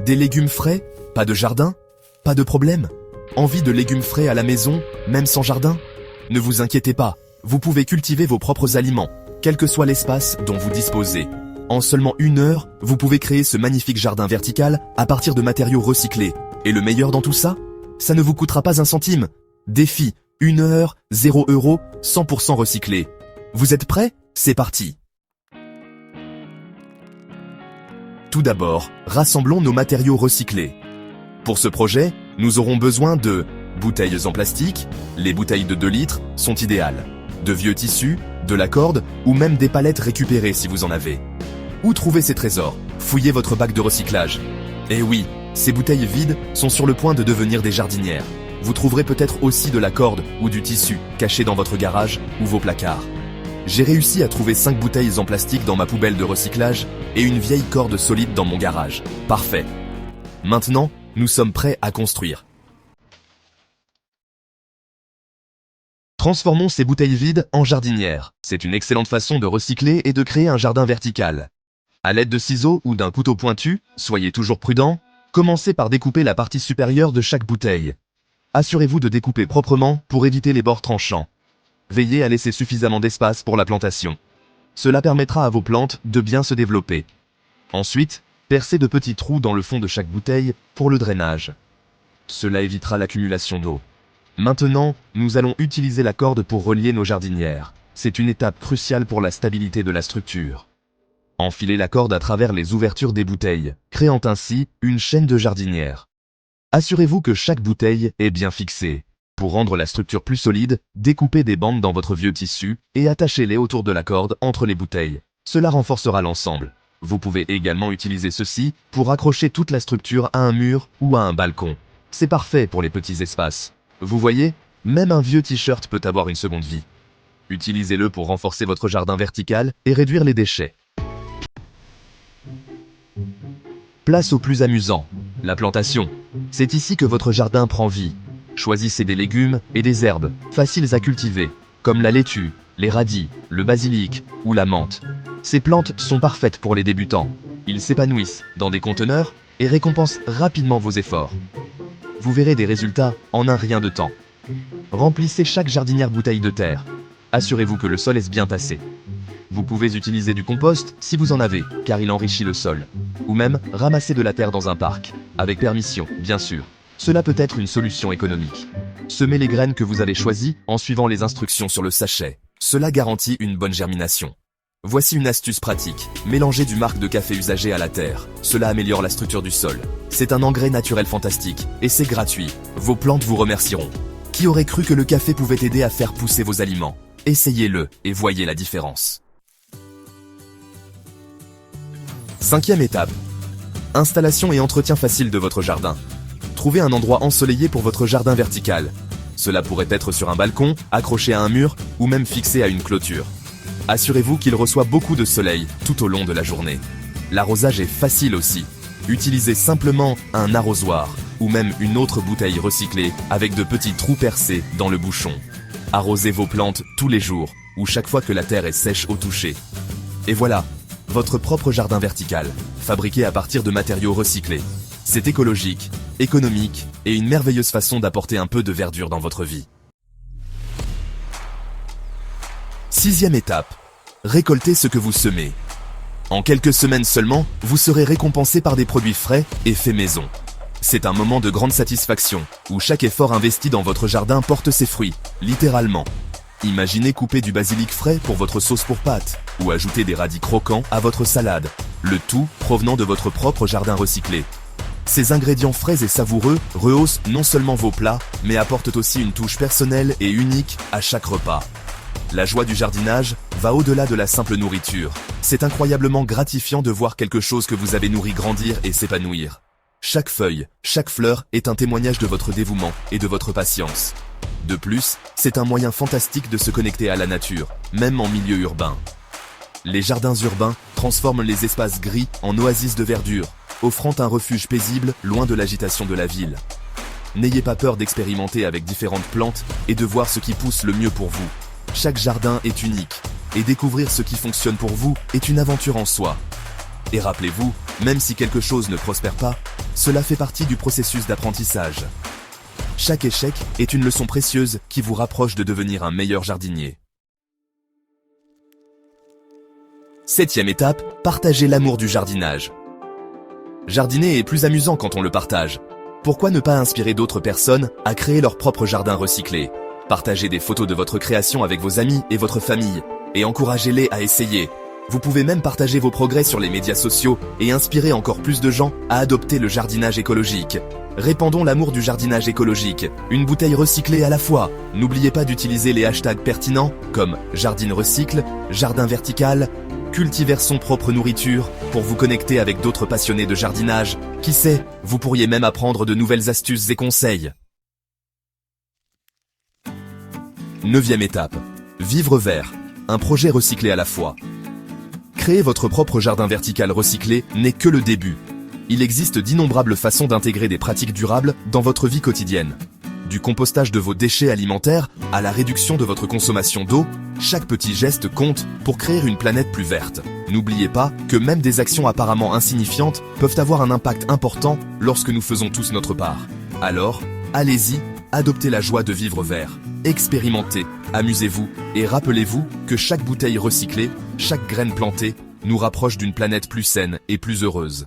Des légumes frais? Pas de jardin? Pas de problème? Envie de légumes frais à la maison, même sans jardin? Ne vous inquiétez pas, vous pouvez cultiver vos propres aliments, quel que soit l'espace dont vous disposez. En seulement 1 heure, vous pouvez créer ce magnifique jardin vertical à partir de matériaux recyclés. Et le meilleur dans tout ça? Ça ne vous coûtera pas un centime. Défi, 1 heure, 0 €, 100% recyclé. Vous êtes prêts? C'est parti! Tout d'abord, rassemblons nos matériaux recyclés. Pour ce projet, nous aurons besoin de bouteilles en plastique, les bouteilles de 2 litres sont idéales, de vieux tissus, de la corde ou même des palettes récupérées si vous en avez. Où trouver ces trésors? Fouillez votre bac de recyclage. Eh oui, ces bouteilles vides sont sur le point de devenir des jardinières. Vous trouverez peut-être aussi de la corde ou du tissu caché dans votre garage ou vos placards. J'ai réussi à trouver 5 bouteilles en plastique dans ma poubelle de recyclage et une vieille corde solide dans mon garage. Parfait. Maintenant, nous sommes prêts à construire. Transformons ces bouteilles vides en jardinières. C'est une excellente façon de recycler et de créer un jardin vertical. À l'aide de ciseaux ou d'un couteau pointu, soyez toujours prudent, commencez par découper la partie supérieure de chaque bouteille. Assurez-vous de découper proprement pour éviter les bords tranchants. Veillez à laisser suffisamment d'espace pour la plantation. Cela permettra à vos plantes de bien se développer. Ensuite, percez de petits trous dans le fond de chaque bouteille pour le drainage. Cela évitera l'accumulation d'eau. Maintenant, nous allons utiliser la corde pour relier nos jardinières. C'est une étape cruciale pour la stabilité de la structure. Enfilez la corde à travers les ouvertures des bouteilles, créant ainsi une chaîne de jardinières. Assurez-vous que chaque bouteille est bien fixée. Pour rendre la structure plus solide, découpez des bandes dans votre vieux tissu et attachez-les autour de la corde entre les bouteilles. Cela renforcera l'ensemble. Vous pouvez également utiliser ceci pour accrocher toute la structure à un mur ou à un balcon. C'est parfait pour les petits espaces. Vous voyez, même un vieux t-shirt peut avoir une seconde vie. Utilisez-le pour renforcer votre jardin vertical et réduire les déchets. Place au plus amusant, la plantation. C'est ici que votre jardin prend vie. Choisissez des légumes et des herbes, faciles à cultiver, comme la laitue, les radis, le basilic ou la menthe. Ces plantes sont parfaites pour les débutants. Ils s'épanouissent dans des conteneurs et récompensent rapidement vos efforts. Vous verrez des résultats en un rien de temps. Remplissez chaque jardinière bouteille de terre. Assurez-vous que le sol est bien tassé. Vous pouvez utiliser du compost si vous en avez, car il enrichit le sol. Ou même ramasser de la terre dans un parc, avec permission, bien sûr. Cela peut être une solution économique. Semez les graines que vous avez choisies en suivant les instructions sur le sachet. Cela garantit une bonne germination. Voici une astuce pratique. Mélangez du marc de café usagé à la terre. Cela améliore la structure du sol. C'est un engrais naturel fantastique et c'est gratuit. Vos plantes vous remercieront. Qui aurait cru que le café pouvait aider à faire pousser vos aliments? Essayez-le et voyez la différence. 5e étape. Installation et entretien facile de votre jardin. Trouvez un endroit ensoleillé pour votre jardin vertical. Cela pourrait être sur un balcon, accroché à un mur ou même fixé à une clôture. Assurez-vous qu'il reçoit beaucoup de soleil tout au long de la journée. L'arrosage est facile aussi. Utilisez simplement un arrosoir ou même une autre bouteille recyclée avec de petits trous percés dans le bouchon. Arrosez vos plantes tous les jours ou chaque fois que la terre est sèche au toucher. Et voilà, votre propre jardin vertical, fabriqué à partir de matériaux recyclés. C'est écologique, économique et une merveilleuse façon d'apporter un peu de verdure dans votre vie. 6e étape. Récoltez ce que vous semez. En quelques semaines seulement, vous serez récompensé par des produits frais et faits maison. C'est un moment de grande satisfaction, où chaque effort investi dans votre jardin porte ses fruits, littéralement. Imaginez couper du basilic frais pour votre sauce pour pâtes, ou ajouter des radis croquants à votre salade, le tout provenant de votre propre jardin recyclé. Ces ingrédients frais et savoureux rehaussent non seulement vos plats, mais apportent aussi une touche personnelle et unique à chaque repas. La joie du jardinage va au-delà de la simple nourriture. C'est incroyablement gratifiant de voir quelque chose que vous avez nourri grandir et s'épanouir. Chaque feuille, chaque fleur est un témoignage de votre dévouement et de votre patience. De plus, c'est un moyen fantastique de se connecter à la nature, même en milieu urbain. Les jardins urbains transforment les espaces gris en oasis de verdure, offrant un refuge paisible loin de l'agitation de la ville. N'ayez pas peur d'expérimenter avec différentes plantes et de voir ce qui pousse le mieux pour vous. Chaque jardin est unique, et découvrir ce qui fonctionne pour vous est une aventure en soi. Et rappelez-vous, même si quelque chose ne prospère pas, Cela fait partie du processus d'apprentissage. Chaque échec est une leçon précieuse qui vous rapproche de devenir un meilleur jardinier. 7e étape, partagez l'amour du jardinage. Jardiner est plus amusant quand on le partage. Pourquoi ne pas inspirer d'autres personnes à créer leur propre jardin recyclé? Partagez des photos de votre création avec vos amis et votre famille, et encouragez-les à essayer. Vous pouvez même partager vos progrès sur les médias sociaux et inspirer encore plus de gens à adopter le jardinage écologique. Répandons l'amour du jardinage écologique, une bouteille recyclée à la fois. N'oubliez pas d'utiliser les hashtags pertinents comme Jardine Recycle, Jardin Vertical, Cultiver son propre nourriture pour vous connecter avec d'autres passionnés de jardinage. Qui sait, vous pourriez même apprendre de nouvelles astuces et conseils. 9e étape, vivre vert, un projet recyclé à la fois. Créer votre propre jardin vertical recyclé n'est que le début. Il existe d'innombrables façons d'intégrer des pratiques durables dans votre vie quotidienne. Du compostage de vos déchets alimentaires à la réduction de votre consommation d'eau, chaque petit geste compte pour créer une planète plus verte. N'oubliez pas que même des actions apparemment insignifiantes peuvent avoir un impact important lorsque nous faisons tous notre part. Alors, allez-y, adoptez la joie de vivre vert. Expérimentez, amusez-vous et rappelez-vous que chaque bouteille recyclée, chaque graine plantée, nous rapproche d'une planète plus saine et plus heureuse.